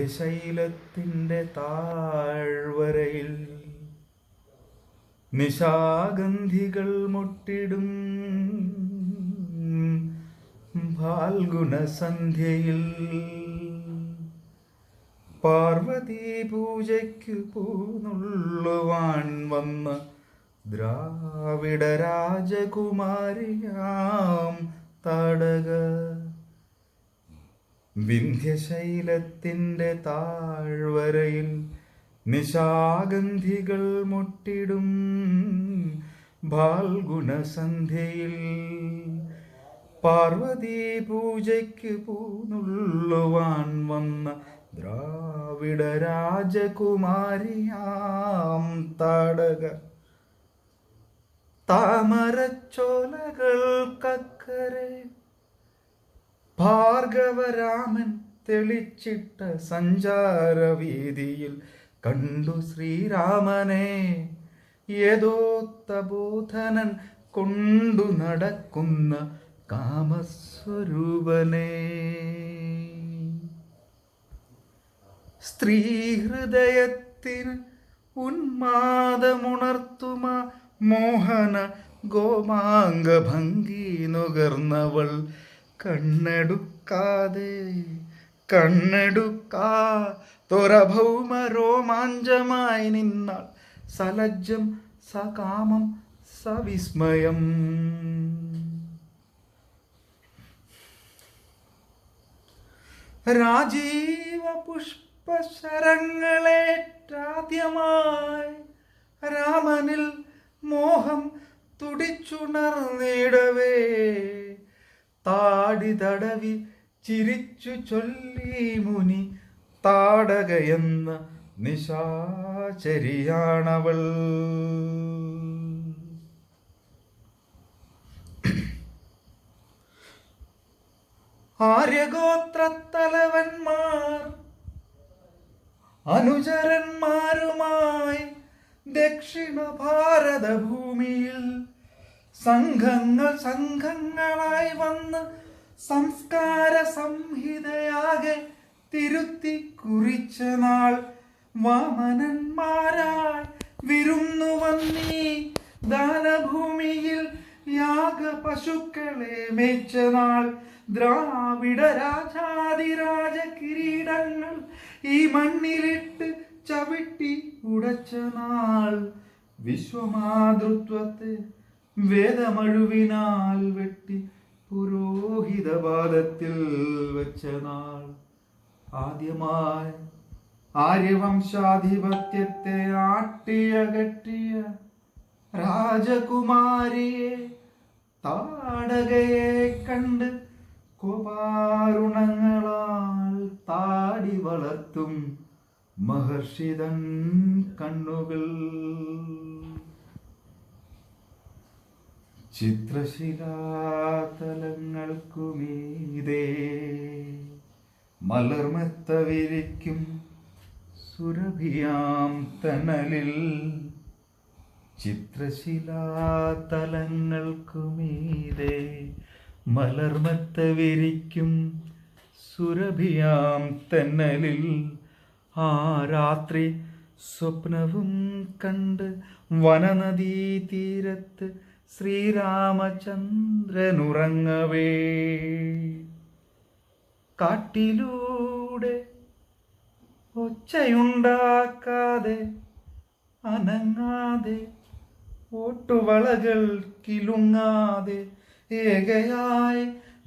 വിന്ധ്യശൈലത്തിൻ്റെ താഴ്വരയിൽ നിശാഗന്ധികൾ മുട്ടിടും ഫാൽഗുണ സന്ധ്യയിൽ പാർവതി പൂജയ്ക്ക് പൂനുള്ളുവാൻ വന്ന ദ്രാവിഡ രാജകുമാരിയാം താടക വിന്ധ്യശൈലത്തിൻ്റെ താഴ്വരയിൽ നിശാഗന്ധികൾ മുട്ടിടും ഫാൽഗുണ സന്ധ്യയിൽ പാർവതി പൂജയ്ക്ക് പൂനുള്ളുവാൻ വന്ന ദ്രാവിഡ രാജകുമാരിയാം താടക താമരച്ചോലകൾക്കക്കരെ ഭാർഗവരാമൻ തെളിച്ചിട്ട സഞ്ചാരവീതിയിൽ കണ്ടു ശ്രീരാമനെ യഥോത്തബോധനൻ കൊണ്ടു നടക്കുന്ന കാമസ്വരൂപനെ. സ്ത്രീഹൃദയത്തിന് ഉന്മാദമുണർത്തുമ മോഹന ഗോമാംഗ ഭംഗി നുകർന്നവൾ കണ്ണെടുക്കാതൊരഭൗമ രോമാഞ്ചമായി നിന്നാൾ സലജ്ജം സകാമം സവിസ്മയം. രാജീവ പുഷ്പശരങ്ങളേറ്റാദ്യമായി രാമനിൽ മോഹം തുടിച്ചുണർന്നിടവേ താടി തടവി ചിരിച്ചു ചൊല്ലി മുനി താടകയെന്ന നിശാചരിയാണവൾ. ആര്യഗോത്രത്തലവന്മാർ അനുചരന്മാരുമായി ദക്ഷിണ ഭാരതഭൂമിയിൽ സംഘങ്ങളായി വന്ന് സംസ്കാര സംഹിതയാകെ തിരുത്തി കുറിച്ച നാൾ വാമനന്മാരായി വിരുന്നു വന്നീ ദാനഭൂമിയിൽ യാഗ പശുക്കളെ മേച്ച നാൾ ദ്രാവിഡ രാജാതിരാജ കിരീടങ്ങൾ ഈ മണ്ണിലിട്ട് ചവിട്ടി ഉടച്ച നാൾ വിശ്വമാതൃത്വത്തെ വേദമഴുവിനാൽ വെട്ടി പുരോഹിതപാദത്തിൽ വെച്ച നാൾ ആദ്യമായി ആര്യവംശാധിപത്യത്തെ ആട്ടിയകറ്റിയ രാജകുമാരിയെ താടകയെ കണ്ട് കോപാരുണങ്ങളാൽ താടി വളർത്തും മഹർഷിതൻ കണ്ണുകൾ. ചിത്രശിലാതലങ്ങൾക്കുമീതേ മലർമെത്ത വിരിക്കും സുരഭിയാം തണലിൽ ചിത്രശിലാതലങ്ങൾക്കുമീതേ മലർമെത്ത വിരിക്കും സുരഭിയാം തണലിൽ ആ രാത്രി സ്വപ്നവും കണ്ട് വനനദീ തീരത്ത് ശ്രീരാമചന്ദ്രനുറങ്ങവേ കാട്ടിലൂടെ ഒച്ചയുണ്ടാക്കാതെ അനങ്ങാതെ ഓട്ടുവളകൾ കിലുങ്ങാതെ ഏകയായി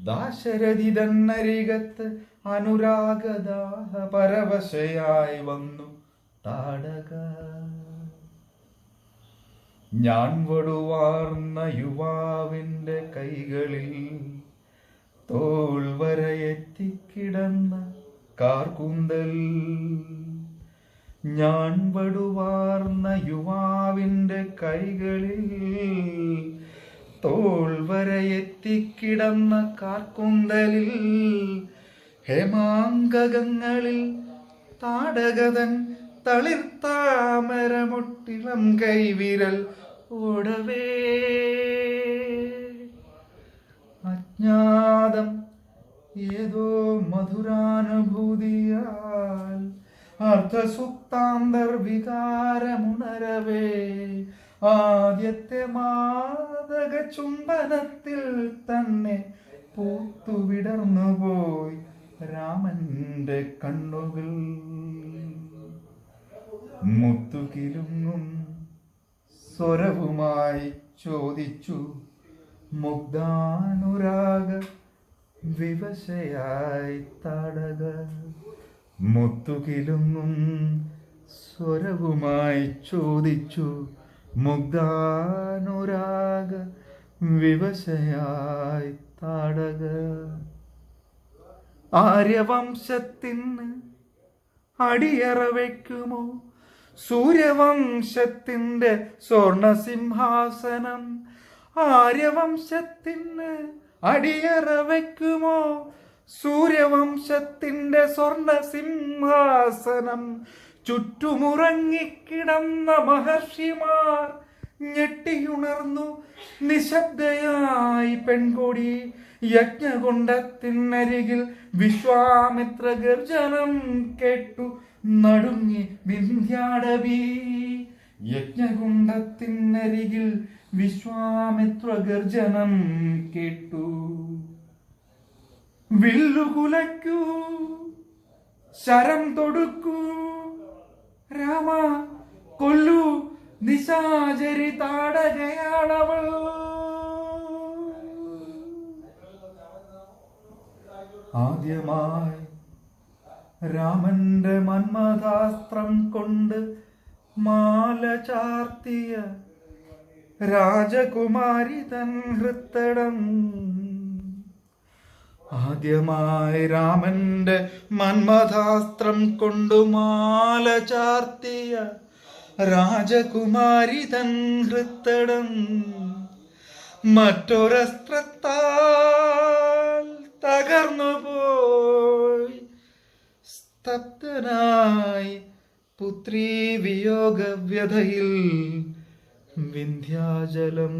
ദാശരഥി തന്നരികത്ത് അനുരാഗദാഹ പരവശയായി വന്നു താടക. ഞാൻ വടുവാർന്ന യുവാവിൻ്റെ കൈകളിൽ തോൾ വരയെത്തിക്കിടന്ന കാർകൂന്തൽ. ഞാൻ വടുവാർന്ന യുവാവിൻ്റെ കൈകളിൽ തോൾ വരയെത്തിക്കിടന്ന കാർകൂന്തലിൽ ഹേമാങ്കകങ്ങളിൽ താടകതൻ തളിർത്താമരമൊട്ടിളം കൈവിരൽ ഓടവേ അജ്ഞാതം ഏതോ മധുരാനുഭൂതിയാൽ അർദ്ധസുക്താന്തർവികാരമുണരവേ ആദ്യത്തെ മാതക ചുംബനത്തിൽ തന്നെ പൂത്തുവിടർന്നു പോയി രാമന്റെ കണ്ണുകൾ. മുത്തുകിലുങ്ങും സ്വരവുമായി ചോദിച്ചു മുഗ്ധാനുരാഗ വിവശയായി താടക. മുത്തുകിലുങ്ങും സ്വരവുമായി ചോദിച്ചു മുഗ്ധാനുരാഗ വിവശയായി താടക. ആര്യവംശത്തിന് അടിയറ വയ്ക്കുമോ സൂര്യവംശത്തിന്റെ സ്വർണസിംഹാസനം? ആര്യവംശത്തിന് അടിയറ വയ്ക്കുമോ സൂര്യവംശത്തിന്റെ സ്വർണസിംഹാസനം? ചുറ്റുമുറങ്ങിക്കിടന്ന മഹർഷിമാർ ഞെട്ടിയുണർന്നു നിശബ്ദയായി പെൺകൊടി. യജ്ഞകുണ്ഡത്തിനരികിൽ വിശ്വാമിത്ര ഗർജനം കേട്ടു നടുങ്ങി വിന്ധ്യാടവി. യജ്ഞകുണ്ഡത്തിനരികിൽ വിശ്വാമിത്ര ഗർജനം കേട്ടു. വില്ലുകുലയ്ക്കൂ ശരം തൊടുക്കൂ രാമ കൊല്ലു നിശാചരി താടകയാണവൾ. ആദ്യമായി രാമന്റെ മന്മഥാസ്ത്രം കൊണ്ട് മാല ചാർത്തിയ രാജകുമാരി തൻ ഹൃത്തടം. ആദ്യമായി രാമന്റെ മന്മഥാസ്ത്രം കൊണ്ടു മാല ചാർത്തിയ രാജകുമാരി തൻ ഹൃത്തടം മറ്റൊരസ്ത്രത്താൽ തകർന്നു പോയി. സ്തബ്ധനായി പുത്രീ വിയോഗ വ്യഥയിൽ വിന്ധ്യാചലം